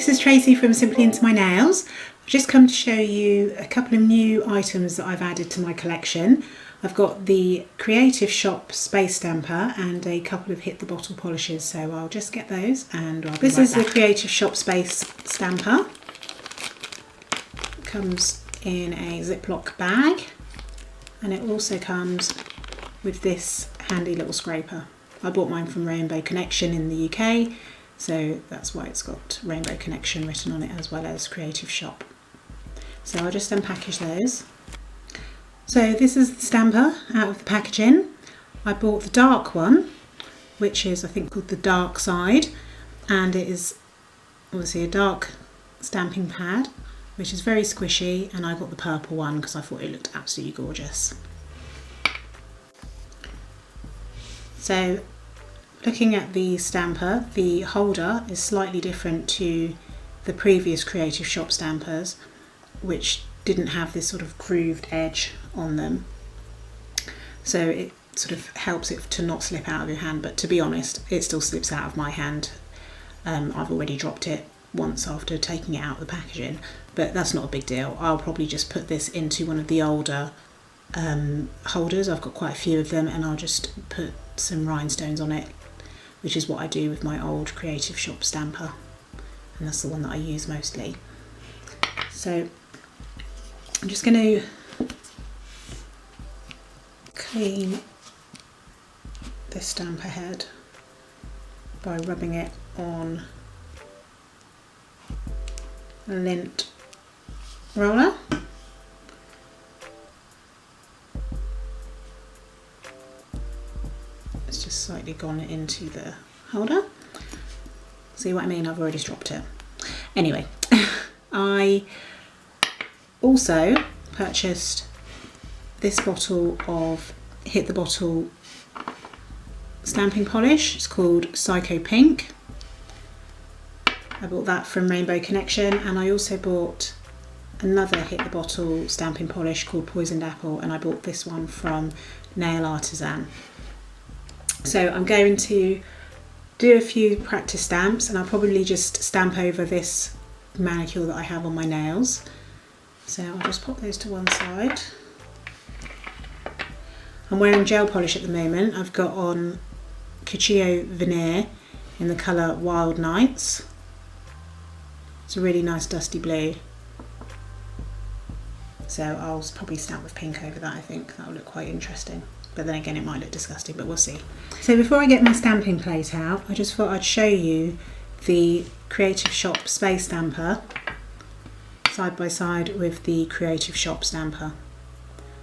this is Tracy from Simply Into My Nails. I've just come to show you a couple of new items that I've added to my collection. I've got the Creative Shop Space Stamper and a couple of Hit the Bottle polishes, so I'll just get those and I'll be right back. This is the Creative Shop Space Stamper. It comes in a Ziploc bag and it also comes with this handy little scraper. I bought mine from Rainbow Connection in the UK, so that's why it's got Rainbow Connection written on it as well as Creative Shop. So I'll just unpackage those. So this is the stamper out of the packaging. I bought the dark one, which is I think called the Dark Side, and it is obviously a dark stamping pad, which is very squishy, and I got the purple one because I thought it looked absolutely gorgeous. So looking at the stamper, the holder is slightly different to the previous Creative Shop stampers, which didn't have this sort of grooved edge on them. So it sort of helps it to not slip out of your hand, but to be honest, it still slips out of my hand. I've already dropped it once after taking it out of the packaging, but that's not a big deal. I'll probably just put this into one of the older holders. I've got quite a few of them, and I'll just put some rhinestones on it, which is what I do with my old Creative Shop stamper, and that's the one that I use mostly. So I'm just going to clean this stamper head by rubbing it on a lint roller. It's just slightly gone into the holder. See what I mean? I've already dropped it. Anyway, I also purchased this bottle of Hit the Bottle stamping polish. It's called Psycho Pink. I bought that from Rainbow Connection, and I also bought another Hit the Bottle stamping polish called Poisoned Apple, and I bought this one from Nail Artisan. So I'm going to do a few practice stamps, and I'll probably just stamp over this manicure that I have on my nails. So I'll just pop those to one side. I'm wearing gel polish at the moment. I've got on Cuccio Veneer in the colour Wild Nights. It's a really nice dusty blue. So I'll probably stamp with pink over that. I think that'll look quite interesting. But then again, it might look disgusting, but we'll see. So before I get my stamping plate out, I just thought I'd show you the Creative Shop Space Stamper side by side with the Creative Shop stamper.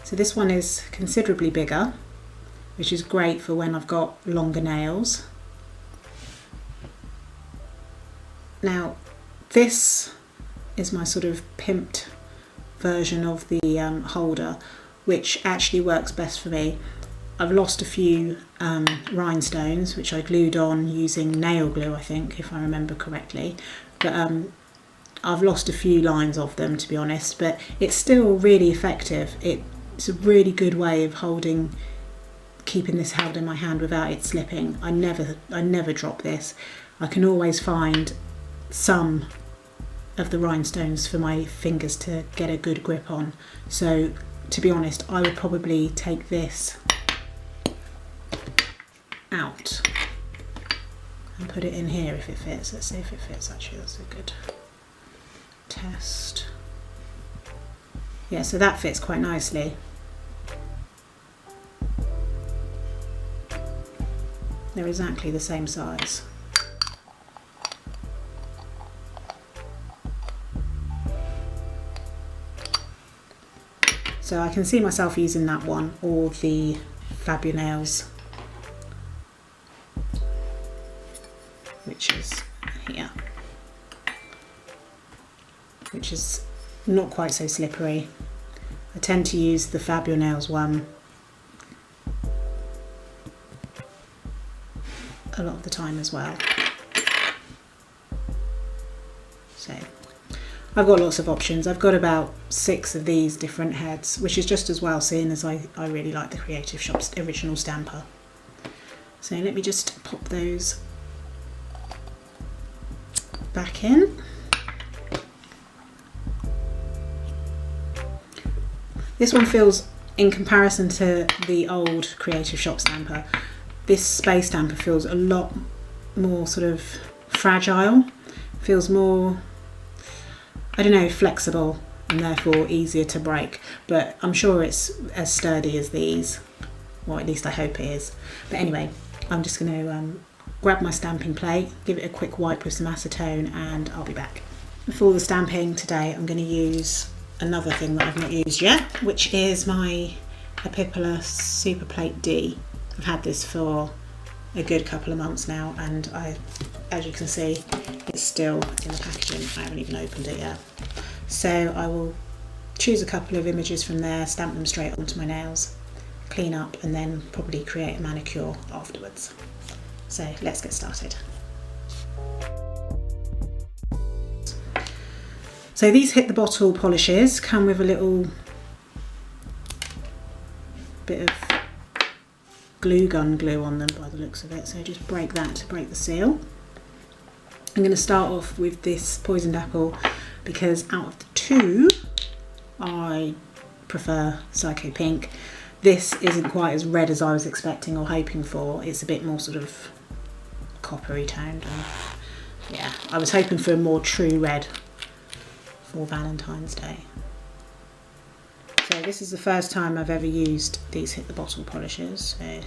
So this one is considerably bigger, which is great for when I've got longer nails. Now this is my sort of pimped version of the holder, which actually works best for me. I've lost a few rhinestones, which I glued on using nail glue, I think, if I remember correctly. But I've lost a few lines of them, to be honest, but it's still really effective. It's a really good way of keeping this held in my hand without it slipping. I never drop this. I can always find some of the rhinestones for my fingers to get a good grip on. So to be honest, I would probably take this out and put it in here if it fits. Let's see if it fits. Actually, that's a good test. Yeah, so that fits quite nicely. They're exactly the same size. So I can see myself using that one or the Fabunails, which is here, which is not quite so slippery. I tend to use the Fabunails one a lot of the time as well. So I've got lots of options. I've got about 6 of these different heads, which is just as well, seeing as I really like the Creative Shop's original stamper. So let me just pop those back in. This one feels, in comparison to the old Creative Shop stamper, this space stamper feels a lot more sort of fragile, feels more, I don't know, flexible, and therefore easier to break. But I'm sure it's as sturdy as these, or at least I hope it is. But anyway, I'm just going to grab my stamping plate, give it a quick wipe with some acetone, and I'll be back. For the stamping today, I'm going to use another thing that I've not used yet, which is my Epipula Super Plate D. I've had this for a good couple of months now, and as you can see, it's still in the packaging. I haven't even opened it yet. So I will choose a couple of images from there, stamp them straight onto my nails, clean up, and then probably create a manicure afterwards. So let's get started. So these Hit the Bottle polishes come with a little bit of glue gun glue on them by the looks of it. So just break that to break the seal. I'm going to start off with this Poisoned Apple because out of the two, I prefer Psycho Pink. This isn't quite as red as I was expecting or hoping for. It's a bit more sort of coppery toned. And yeah, I was hoping for a more true red for Valentine's Day. So this is the first time I've ever used these Hit the Bottle polishes. So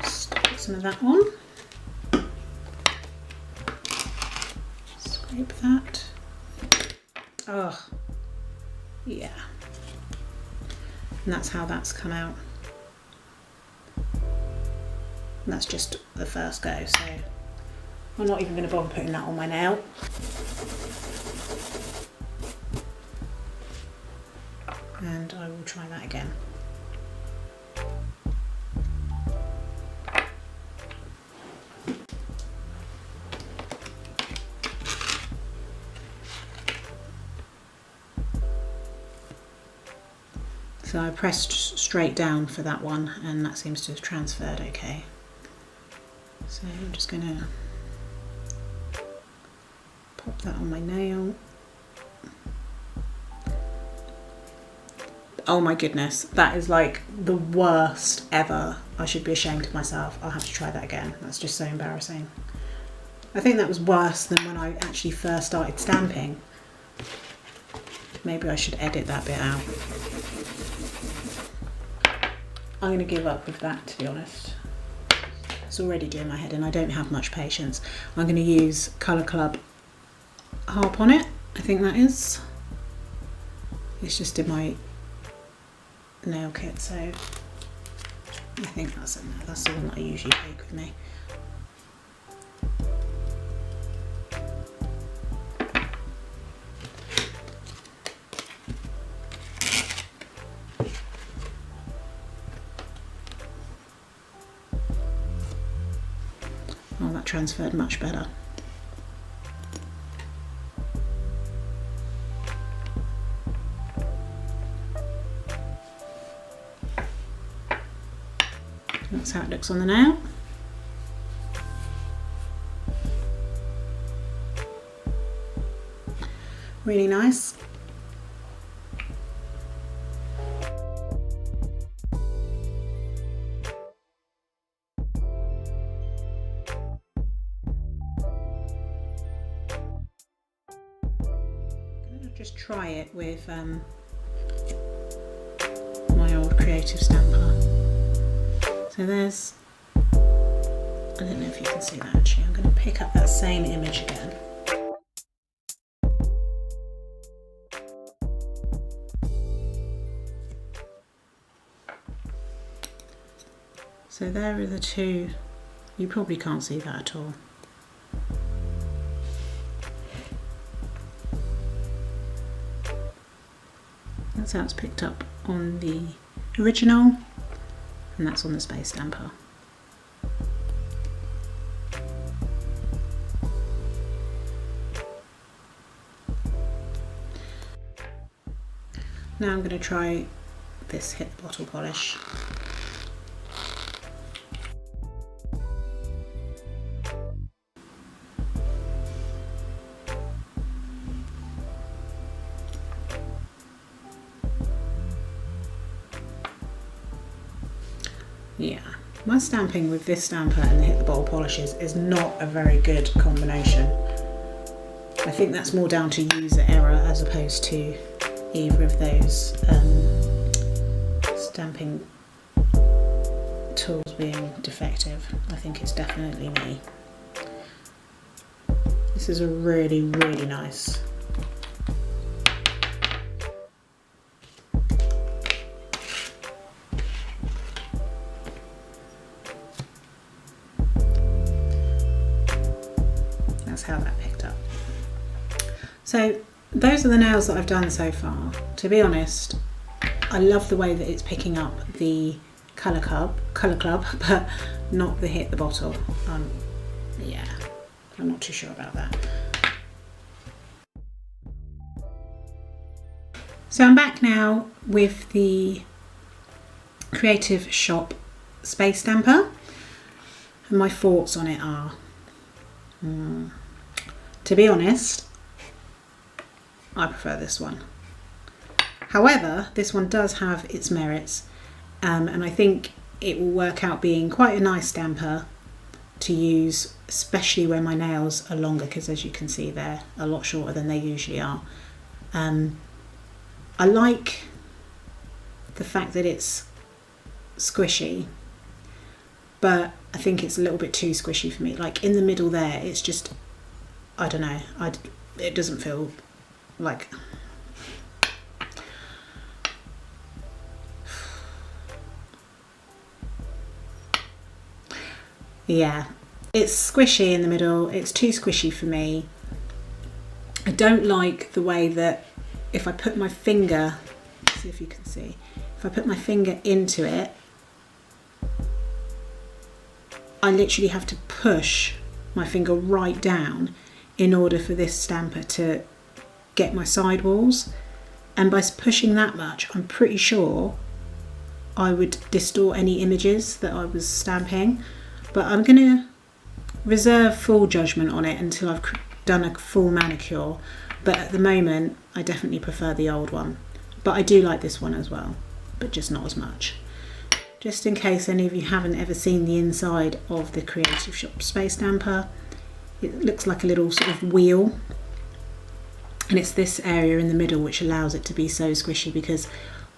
just put some of that on. Scrape that. Oh, yeah. And that's how that's come out. And that's just the first go, so I'm not even going to bother putting that on my nail. And I will try that again. So I pressed straight down for that one, and that seems to have transferred okay. So I'm just going to pop that on my nail. Oh my goodness, that is like the worst ever. I should be ashamed of myself. I'll have to try that again. That's just so embarrassing. I think that was worse than when I actually first started stamping. Maybe I should edit that bit out. I'm going to give up with that, to be honest. It's already doing my head in. I don't have much patience. I'm going to use Colour Club Harp on it. I think that is. It's just in my nail kit, so I think that's in there. That's the one that I usually take with me. Oh, that transferred much better. That's how it looks on the nail. Really nice. Just try it with my old Creative stamper. So there's, I don't know if you can see that actually, I'm going to pick up that same image again. So there are the two, you probably can't see that at all. That's how it's picked up on the original, and that's on the space stamper. Now I'm going to try this Hit the Bottle polish. Yeah, my stamping with this stamper and the Hit the Bottle polishes is not a very good combination. I think that's more down to user error as opposed to either of those stamping tools being defective. I think it's definitely me. This is a really, really nice. That's how that picked up. So those are the nails that I've done so far. To be honest, I love the way that it's picking up the colour club, but not the Hit the Bottle. Yeah, I'm not too sure about that. So I'm back now with the Creative Shop Space Stamper, and my thoughts on it are, to be honest, I prefer this one. However, this one does have its merits, and I think it will work out being quite a nice stamper to use, especially when my nails are longer, because as you can see they're a lot shorter than they usually are. I like the fact that it's squishy, but I think it's a little bit too squishy for me. Like in the middle there, it's just, I don't know, it doesn't feel like... Yeah, it's squishy in the middle, it's too squishy for me. I don't like the way that if I put my finger, let's see if you can see, if I put my finger into it, I literally have to push my finger right down in order for this stamper to get my sidewalls, and by pushing that much I'm pretty sure I would distort any images that I was stamping. But I'm going to reserve full judgment on it until I've done a full manicure. But at the moment, I definitely prefer the old one. But I do like this one as well, but just not as much. Just in case any of you haven't ever seen the inside of the Creative Shop Space Stamper, it looks like a little sort of wheel. And it's this area in the middle which allows it to be so squishy, because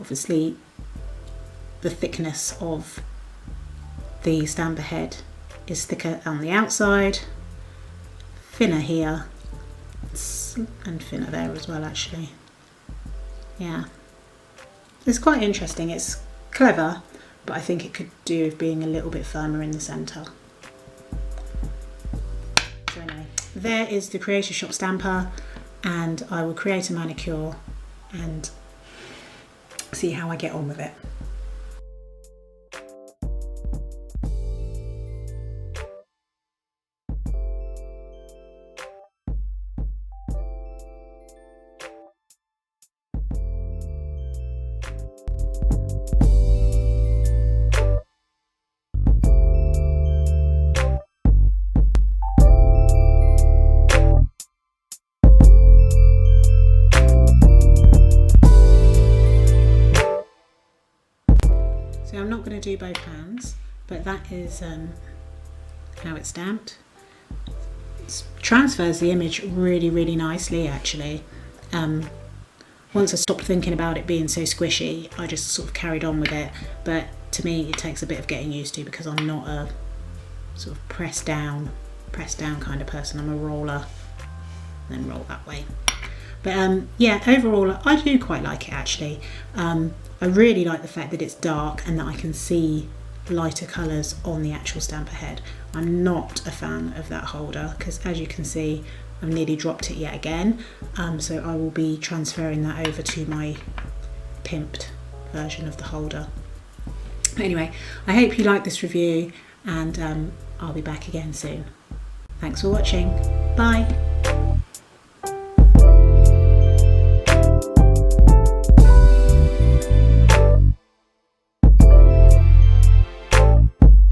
obviously the thickness of the stamper head is thicker on the outside, thinner here, and thinner there as well actually. Yeah, it's quite interesting, it's clever, but I think it could do with being a little bit firmer in the centre. So anyway, there is the Creative Shop stamper, and I will create a manicure and see how I get on with it. So I'm not going to do both hands, but that is how it's stamped. It transfers the image really, really nicely actually. Once I stopped thinking about it being so squishy, I just sort of carried on with it. But to me, it takes a bit of getting used to, because I'm not a sort of press down kind of person. I'm a roller, and then roll that way. But yeah, overall, I do quite like it actually. I really like the fact that it's dark and that I can see lighter colours on the actual stamper head. I'm not a fan of that holder, because as you can see, I've nearly dropped it yet again. So I will be transferring that over to my pimped version of the holder. Anyway, I hope you like this review, and I'll be back again soon. Thanks for watching. Bye.